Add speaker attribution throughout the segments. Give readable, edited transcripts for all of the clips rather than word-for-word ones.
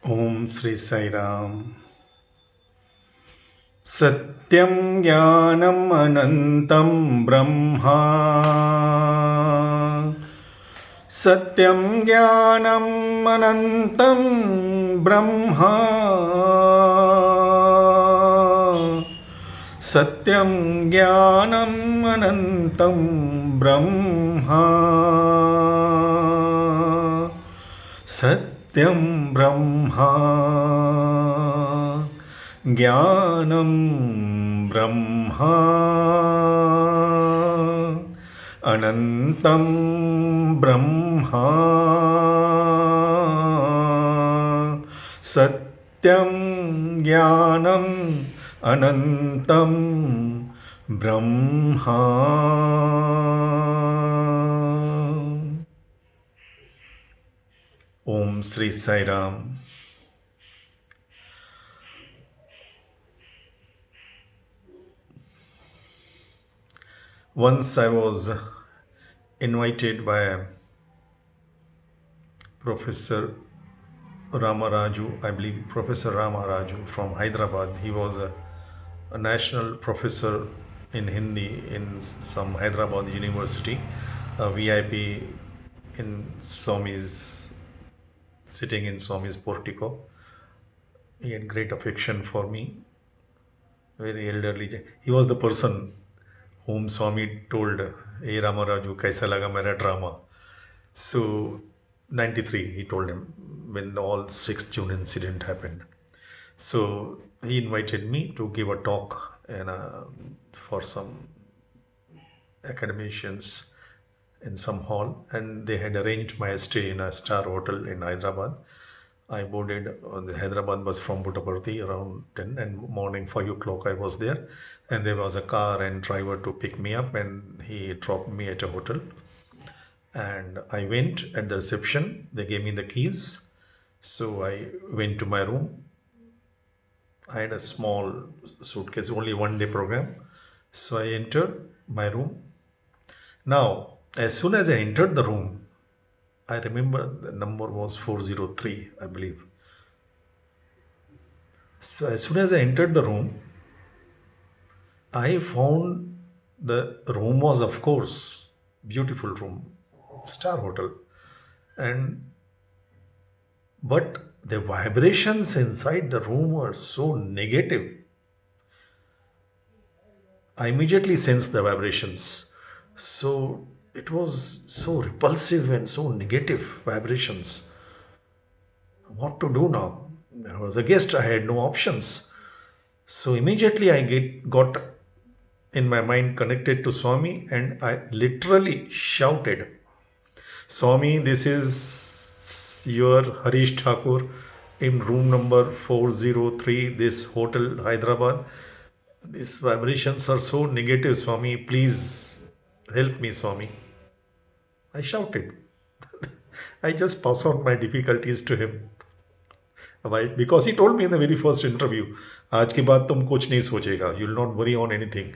Speaker 1: Om Sri Sai Ram. Satyam Jnanam Anantam Brahma. Satyam Jnanam Anantam Brahma. Satyam Jnanam Anantam Brahma. Satyam Brahma. Jnanam Brahma. Anantam Brahma. Satyam Jnanam Anantam Brahma. Om Sri Sai Ram. Once I was invited by Professor Ramaraju, I believe Professor Ramaraju from Hyderabad. He was a national professor in Hindi in some Hyderabad university, a VIP in Swami's, sitting in Swami's portico. He had great affection for me, very elderly. He was the person whom Swami told, Hey Ramaraju, kaisa laga mera drama? So, 93, he told him, when all 6th June incident happened. So, he invited me to give a talk for some academicians in some hall, and they had arranged my stay in a star hotel in Hyderabad. I boarded on the Hyderabad bus from Puttaparthi around 10, and morning 5 o'clock I was there, and there was a car and driver to pick me up, and he dropped me at a hotel. And I went at the reception, they gave me the keys, so I went to my room. I had a small suitcase, only 1 day program, so I entered my room. Now, as soon as I entered the room, I remember the number was 403, I believe. So as soon as I entered the room, I found the room was, of course, beautiful room, star hotel, and but the vibrations inside the room were so negative. I immediately sensed the vibrations. So it was so repulsive and so negative vibrations. What to do now? I was a guest, I had no options. So immediately got in my mind connected to Swami, and I literally shouted, Swami, this is your Harish Thakur in room number 403, this hotel, Hyderabad. These vibrations are so negative, Swami. Please help me, Swami. I shouted. I just pass on my difficulties to him. Right? Because he told me in the very first interview, आज के बाद तुम कुछ नहीं सोचेगा. You will not worry on anything.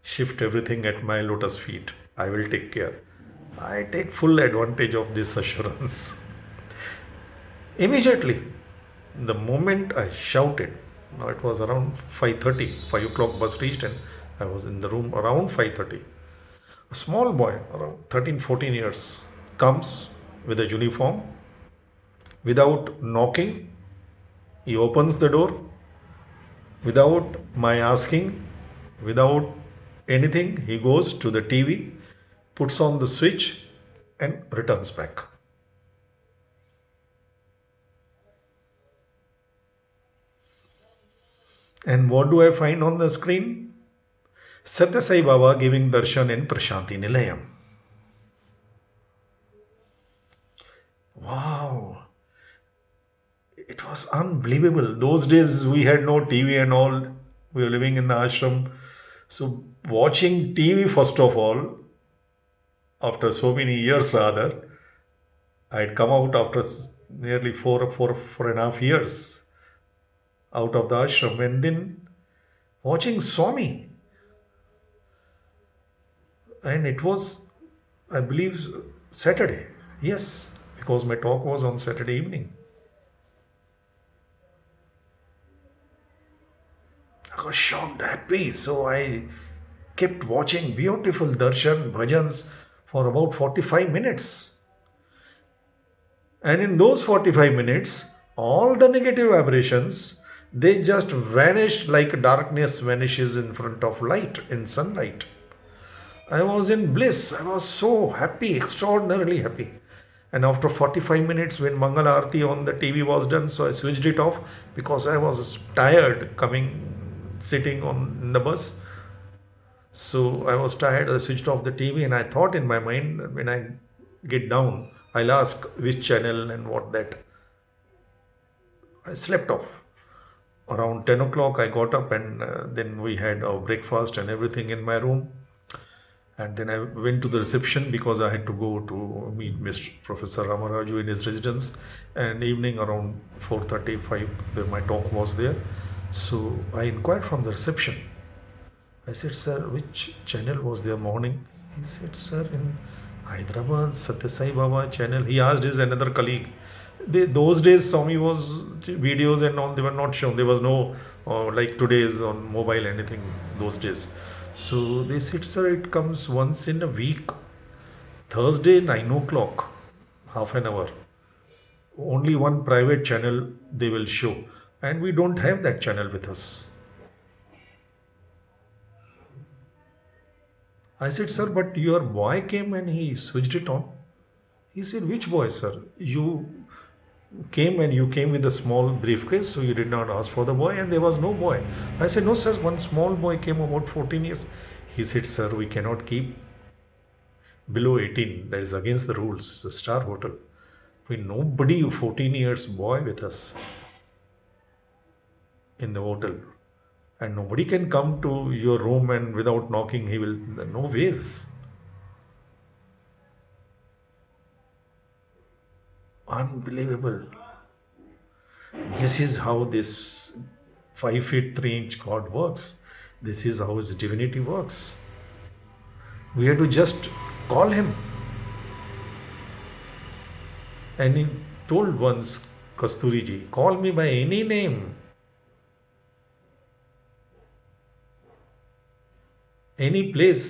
Speaker 1: Shift everything at my lotus feet. I will take care. I take full advantage of this assurance. Immediately, the moment I shouted, now it was around 5:30, 5 o'clock bus reached, and I was in the room around 5:30. A small boy around 13, 14 years comes with a uniform. Without knocking, he opens the door. Without my asking, without anything, he goes to the TV, puts on the switch, and returns back. And what do I find on the screen? Satya Sai Baba giving darshan in Prashanti Nilayam. Wow. It was unbelievable. Those days we had no TV and all. We were living in the ashram. So watching TV, first of all, after so many years rather, I had come out after nearly four and a half years out of the ashram, and then watching Swami. And it was, I believe, Saturday. Yes, because my talk was on Saturday evening. I was shocked, happy. So I kept watching beautiful darshan bhajans for about 45 minutes. And in those 45 minutes, all the negative aberrations, they just vanished like darkness vanishes in front of light, in sunlight. I was in bliss. I was so happy, extraordinarily happy. And after 45 minutes, when Mangal Aarti on the TV was done, so I switched it off because I was tired sitting on in the bus. So I was tired. I switched off the TV, and I thought in my mind, when I get down, I'll ask which channel and what that. I slept off. Around 10 o'clock, I got up, and then we had our breakfast and everything in my room. And then I went to the reception because I had to go to meet Mr. Professor Ramaraju in his residence. And evening around 4:35, my talk was there. So I inquired from the reception. I said, "Sir, which channel was there morning?" He said, "Sir, in Hyderabad, Satya Sai Baba channel." He asked his another colleague. Those days, Swami was videos and all, they were not shown. There was no, like today's on mobile, anything those days. So they said, "Sir, it comes once in a week. Thursday, 9 o'clock, half an hour. Only one private channel they will show. And we don't have that channel with us." I said, "Sir, but your boy came and he switched it on." He said, "Which boy, sir? You came and you came with a small briefcase, so you did not ask for the boy, and there was no boy." I said, "No, sir, one small boy came about 14 years. He said, "Sir, we cannot keep below 18. That is against the rules. It's a star hotel. We nobody 14 years boy with us in the hotel. And nobody can come to your room and without knocking, he will, no ways." Unbelievable. This is how this 5 feet 3 inch God works. This is how his divinity works. We have to just call him. And he told once Kasturiji, "Call me by any name, any place."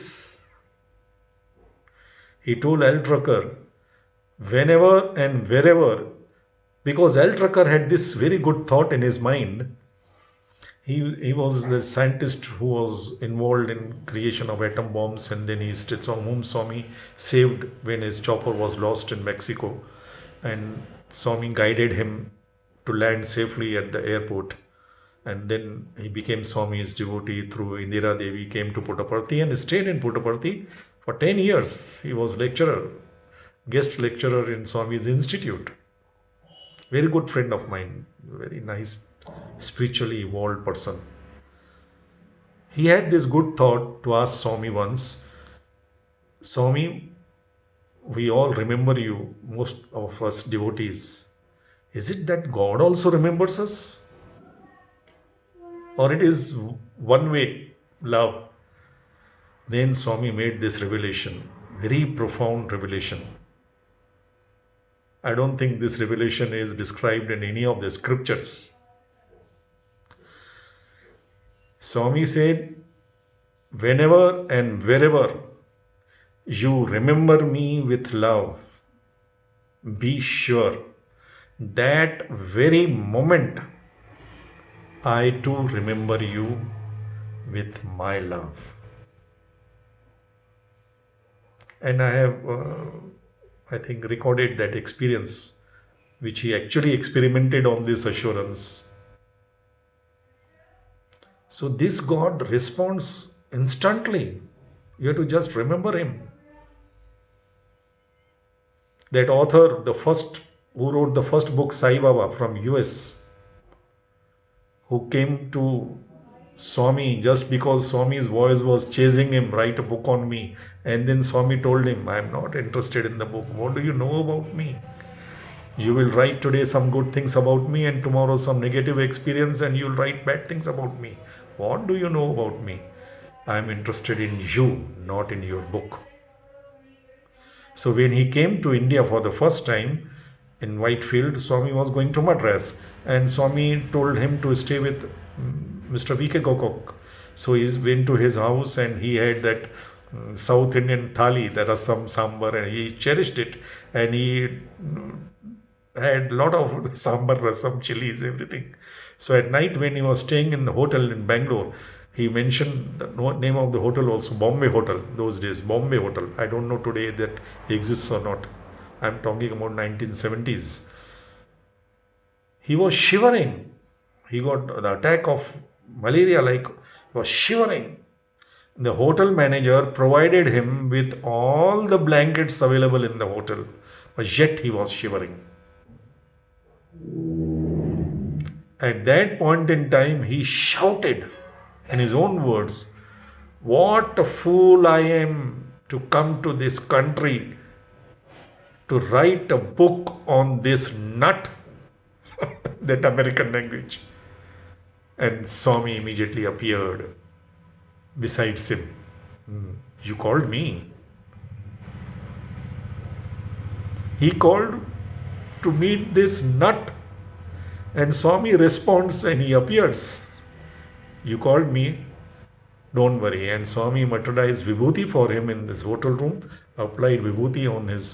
Speaker 1: He told Al Trucker, whenever and wherever, because Al Trucker had this very good thought in his mind. He was the scientist who was involved in creation of atom bombs, and then he whom Swami saved when his chopper was lost in Mexico, and Swami guided him to land safely at the airport. And then he became Swami's devotee through Indira Devi, came to Puttaparthi and stayed in Puttaparthi for 10 years. He was lecturer, guest lecturer in Swami's institute. Very good friend of mine, very nice, spiritually evolved person. He had this good thought to ask Swami once, "Swami, we all remember you, most of us devotees. Is it that God also remembers us? Or it is one way love?" Then Swami made this revelation, very profound revelation. I don't think this revelation is described in any of the scriptures. Swami said, "Whenever and wherever you remember me with love, be sure that very moment I too remember you with my love." And I have, I think, recorded that experience, which he actually experimented on this assurance. So this God responds instantly. You have to just remember him. That author, who wrote the first book, Sai Baba from US, who came to Swami just because Swami's voice was chasing him, "Write a book on me." And then Swami told him, "I am not interested in the book. What do you know about me? You will write today some good things about me and tomorrow some negative experience, and you will write bad things about me. What do you know about me? I am interested in you, not in your book." So when he came to India for the first time in Whitefield, Swami was going to Madras, and Swami told him to stay with Mr. V.K. Gokok. So he went to his house and he had that South Indian thali, the rasam sambar, and he cherished it. And he had a lot of sambar, rasam, chilies, everything. So at night when he was staying in the hotel in Bangalore, he mentioned the name of the hotel also, Bombay Hotel, those days, Bombay Hotel. I don't know today that exists or not. I'm talking about 1970s. He was shivering. He got the attack of malaria, like he was shivering. The hotel manager provided him with all the blankets available in the hotel, but yet he was shivering. At that point in time, he shouted in his own words, "What a fool I am to come to this country to write a book on this nut," that American language. And Swami immediately appeared besides him. "You called me." He called to meet this nut. And Swami responds and he appears. "You called me, don't worry." And Swami materialized Vibhuti for him in this hotel room, applied Vibhuti on his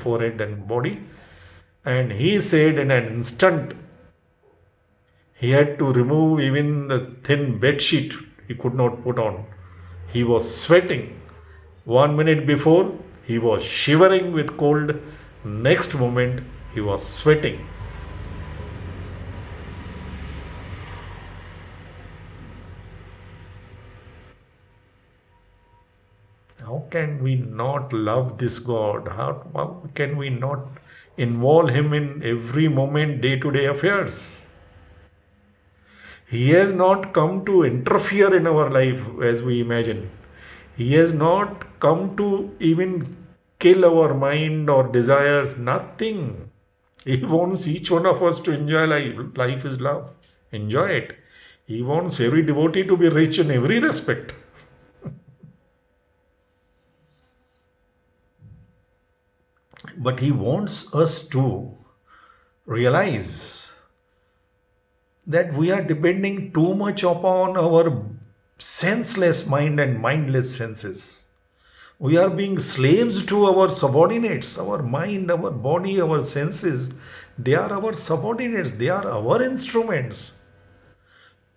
Speaker 1: forehead and body. And he said in an instant, he had to remove even the thin bed sheet he could not put on. He was sweating. 1 minute before, he was shivering with cold. Next moment, he was sweating. How can we not love this God? How can we not involve Him in every moment, day to day affairs? He has not come to interfere in our life as we imagine. He has not come to even kill our mind or desires, nothing. He wants each one of us to enjoy life. Life is love. Enjoy it. He wants every devotee to be rich in every respect. But he wants us to realize that we are depending too much upon our senseless mind and mindless senses. We are being slaves to our subordinates, our mind, our body, our senses. They are our subordinates, they are our instruments.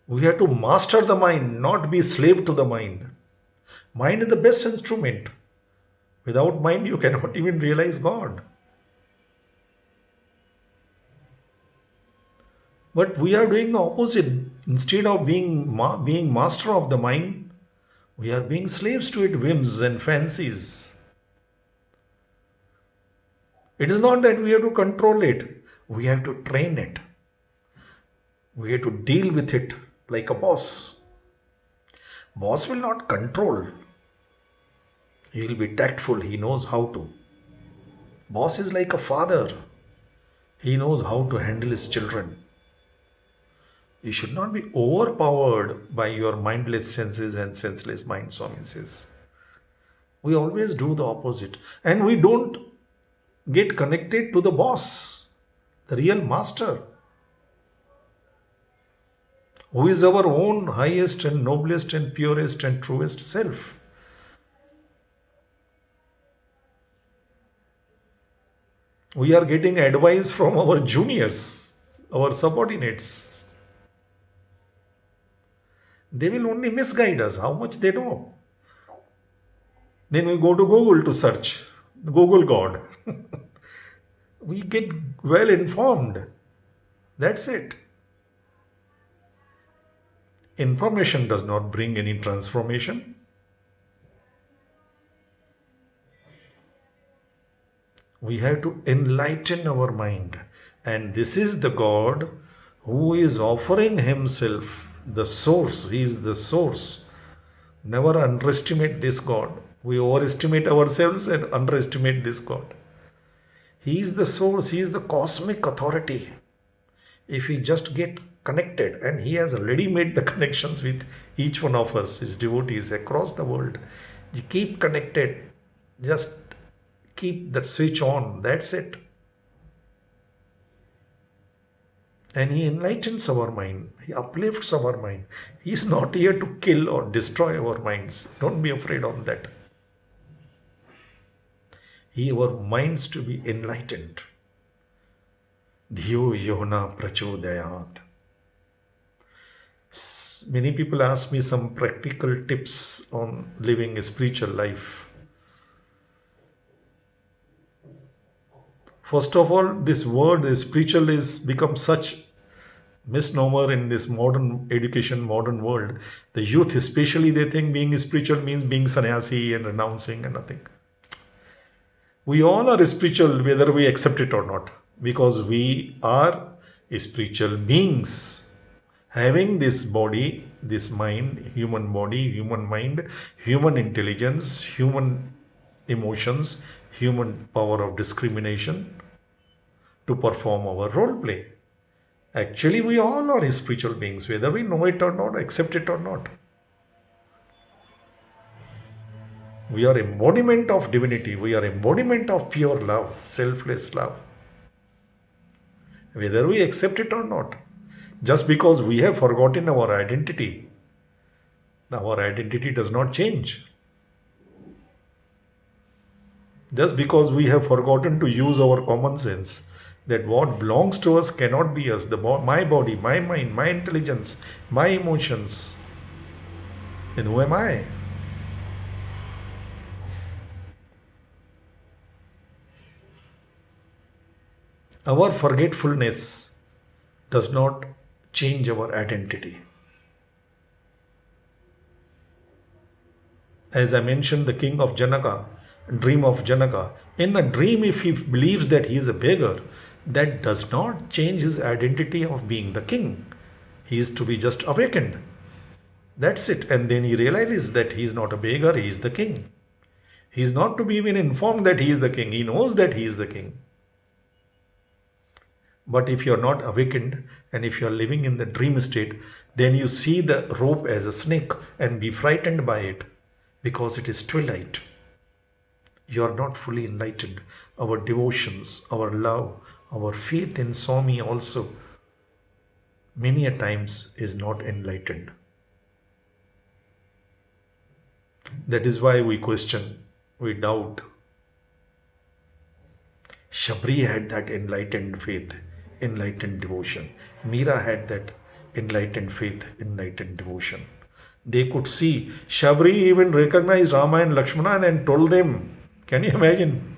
Speaker 1: We have to master the mind, not be slave to the mind. Mind is the best instrument. Without mind, you cannot even realize God. But we are doing the opposite. Instead of being master of the mind, we are being slaves to its whims and fancies. It is not that we have to control it. We have to train it. We have to deal with it like a boss. Boss will not control. He will be tactful. He knows how to. Boss is like a father. He knows how to handle his children. You should not be overpowered by your mindless senses and senseless mind, Swami says. We always do the opposite. And we don't get connected to the boss, the real master, who is our own highest and noblest and purest and truest self. We are getting advice from our juniors, our subordinates. They will only misguide us, how much they know. Then we go to Google to search, Google God. We get well informed. That's it. Information does not bring any transformation. We have to enlighten our mind. And this is the God who is offering Himself, the source. He is the source. Never underestimate this God. We overestimate ourselves and underestimate this God. He is the source. He is the cosmic authority. If we just get connected, and He has already made the connections with each one of us, His devotees across the world. You keep connected. Just keep that switch on. That's it. and He enlightens our mind. He uplifts our mind. He is not here to kill or destroy our minds. Don't be afraid of that. He our minds to be enlightened. Dhiyo yona prachodayat. Many people ask me some practical tips on living a spiritual life. First of all, this word spiritual is become such misnomer in this modern education, modern world. The youth, especially, they think being spiritual means being sannyasi and renouncing and nothing. We all are spiritual whether we accept it or not, because we are spiritual beings having this body, this mind, human body, human mind, human intelligence, human emotions, human power of discrimination to perform our role play. Actually, we all are spiritual beings, whether we know it or not, accept it or not. We are embodiment of divinity. We are embodiment of pure love, selfless love. Whether we accept it or not. Just because we have forgotten our identity does not change. Just because we have forgotten to use our common sense, that what belongs to us cannot be us. My body, my mind, my intelligence, my emotions. Then who am I? Our forgetfulness does not change our identity. As I mentioned, the king of Janaka, dream of Janaka. In a dream, if he believes that he is a beggar, that does not change his identity of being the king. He is to be just awakened. That's it. And then he realizes that he is not a beggar, he is the king. He is not to be even informed that he is the king. He knows that he is the king. But if you are not awakened and if you are living in the dream state, then you see the rope as a snake and be frightened by it because it is twilight. You are not fully enlightened. Our devotions, our love, our faith in Swami also many a times is not enlightened. That is why we question, we doubt. Shabri had that enlightened faith, enlightened devotion. Meera had that enlightened faith, enlightened devotion. They could see. Shabri even recognized Rama and Lakshmana and told them. Can you imagine?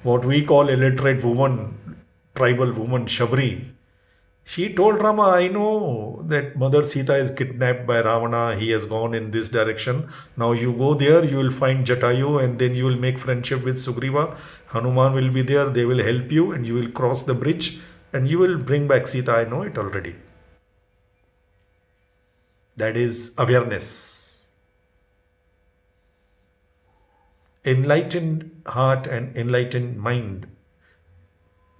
Speaker 1: What we call illiterate woman, tribal woman, Shabri. She told Rama, I know that Mother Sita is kidnapped by Ravana. He has gone in this direction. Now you go there, you will find Jatayu and then you will make friendship with Sugriva. Hanuman will be there. They will help you and you will cross the bridge and you will bring back Sita. I know it already. That is awareness. Enlightened heart and enlightened mind,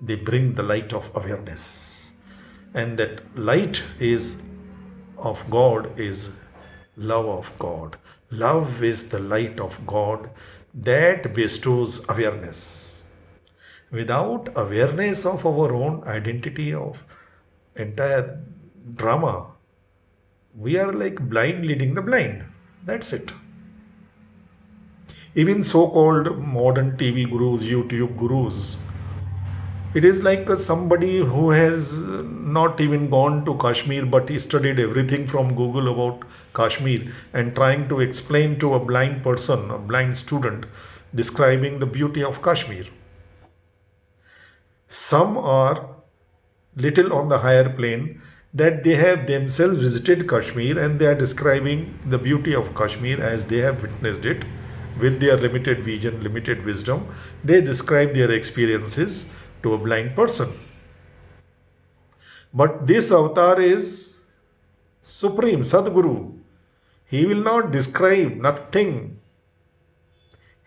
Speaker 1: they bring the light of awareness. And that light is of God is love of God. Love is the light of God that bestows awareness. Without awareness of our own identity of entire drama, we are like blind leading the blind. That's it. Even so-called modern TV gurus, YouTube gurus, it is like somebody who has not even gone to Kashmir but he studied everything from Google about Kashmir and trying to explain to a blind person, a blind student, describing the beauty of Kashmir. Some are little on the higher plane that they have themselves visited Kashmir and they are describing the beauty of Kashmir as they have witnessed it with their limited vision, limited wisdom. They describe their experiences to a blind person. But this avatar is Supreme Sadguru. He will not describe nothing.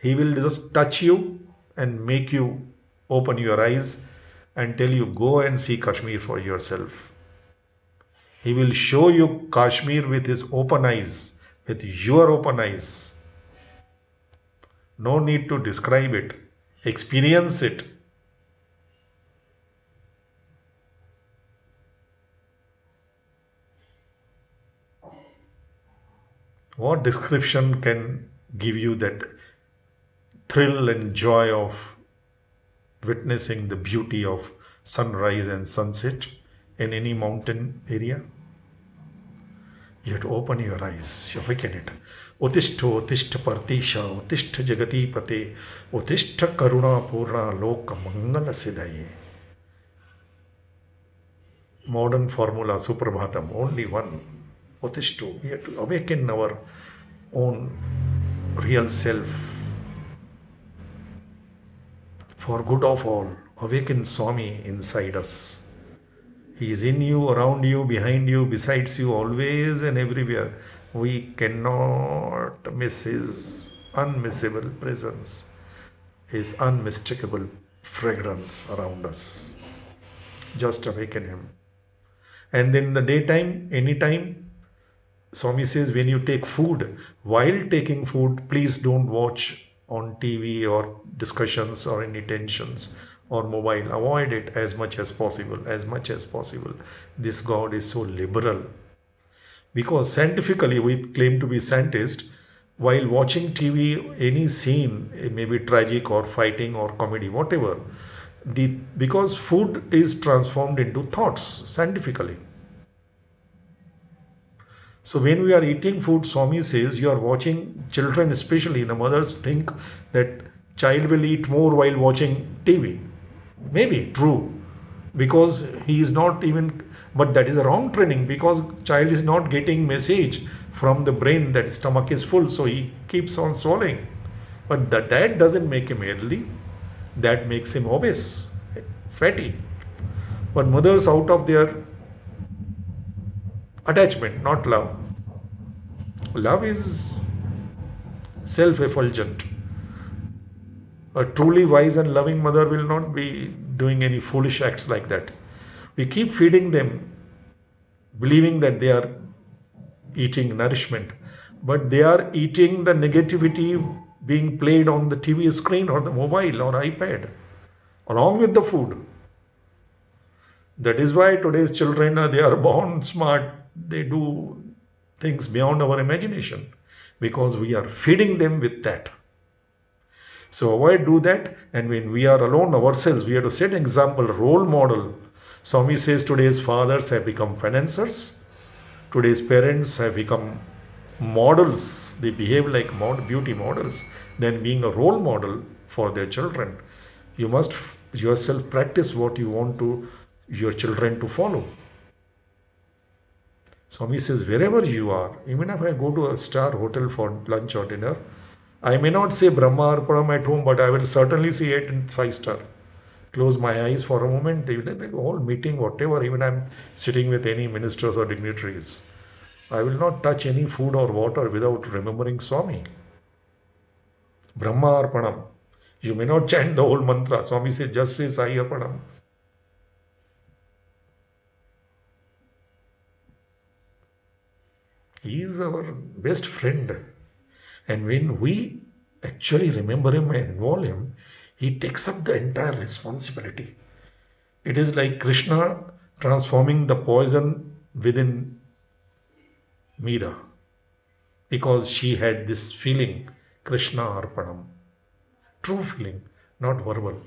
Speaker 1: He will just touch you and make you open your eyes and tell you, go and see Kashmir for yourself. He will show you Kashmir with his open eyes, with your open eyes. No need to describe it. Experience it. What description can give you that thrill and joy of witnessing the beauty of sunrise and sunset in any mountain area? You have to open your eyes, you awaken it. Uttishto, Uttishta Partisha, Uttishta Jagati Pate, Uttishta Karuna Purna Loka Mangala Siddhaye. Modern formula Suprabhatam, only one. Uttishto, we have to awaken our own real self for good of all. Awaken Swami inside us. He is in you, around you, behind you, besides you, always and everywhere. We cannot miss His unmissable presence, His unmistakable fragrance around us. Just awaken Him. And then in the daytime, anytime, Swami says, when you take food, while taking food, please don't watch on TV or discussions or any tensions or mobile. Avoid it as much as possible. As much as possible. This God is so liberal. Because scientifically, we claim to be scientists. While watching TV, any scene, it may be tragic or fighting or comedy, whatever, because food is transformed into thoughts scientifically. So when we are eating food, Swami says, you are watching, children especially, the mothers think that child will eat more while watching TV. Maybe true, because he is not even, but that is a wrong training, because child is not getting message from the brain that stomach is full, so he keeps on swallowing. But that doesn't make him healthy, that makes him obese, fatty. But mothers, out of their attachment, not love. Love is self-effulgent. A truly wise and loving mother will not be doing any foolish acts like that. We keep feeding them, believing that they are eating nourishment, but they are eating the negativity being played on the TV screen or the mobile or iPad, along with the food. That is why today's children, they are born smart. They do things beyond our imagination because we are feeding them with that. So avoid do that. And when we are alone ourselves, we have to set an example, role model. Swami says today's fathers have become financiers. Today's parents have become models. They behave like beauty models. Then being a role model for their children, you must yourself practice what you want your children to follow. Swami says, wherever you are, even if I go to a star hotel for lunch or dinner, I may not say Brahma Arpanam at home, but I will certainly see it in 5-star. Close my eyes for a moment, the whole meeting, whatever, even I'm sitting with any ministers or dignitaries, I will not touch any food or water without remembering Swami. Brahma Arpanam. You may not chant the whole mantra. Swami says, just say Sai Arpanam. He is our best friend. And when we actually remember him and involve him, he takes up the entire responsibility. It is like Krishna transforming the poison within Meera, because she had this feeling, Krishna Arpanam. True feeling, not verbal.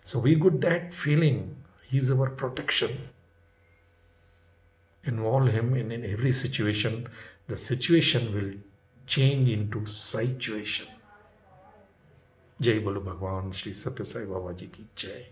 Speaker 1: So we got that feeling. He is our protection. Involve him in every situation. The situation will change into situation. Jai Bolo Bhagwan Shri Satya Sai Baba Ji ki Jai.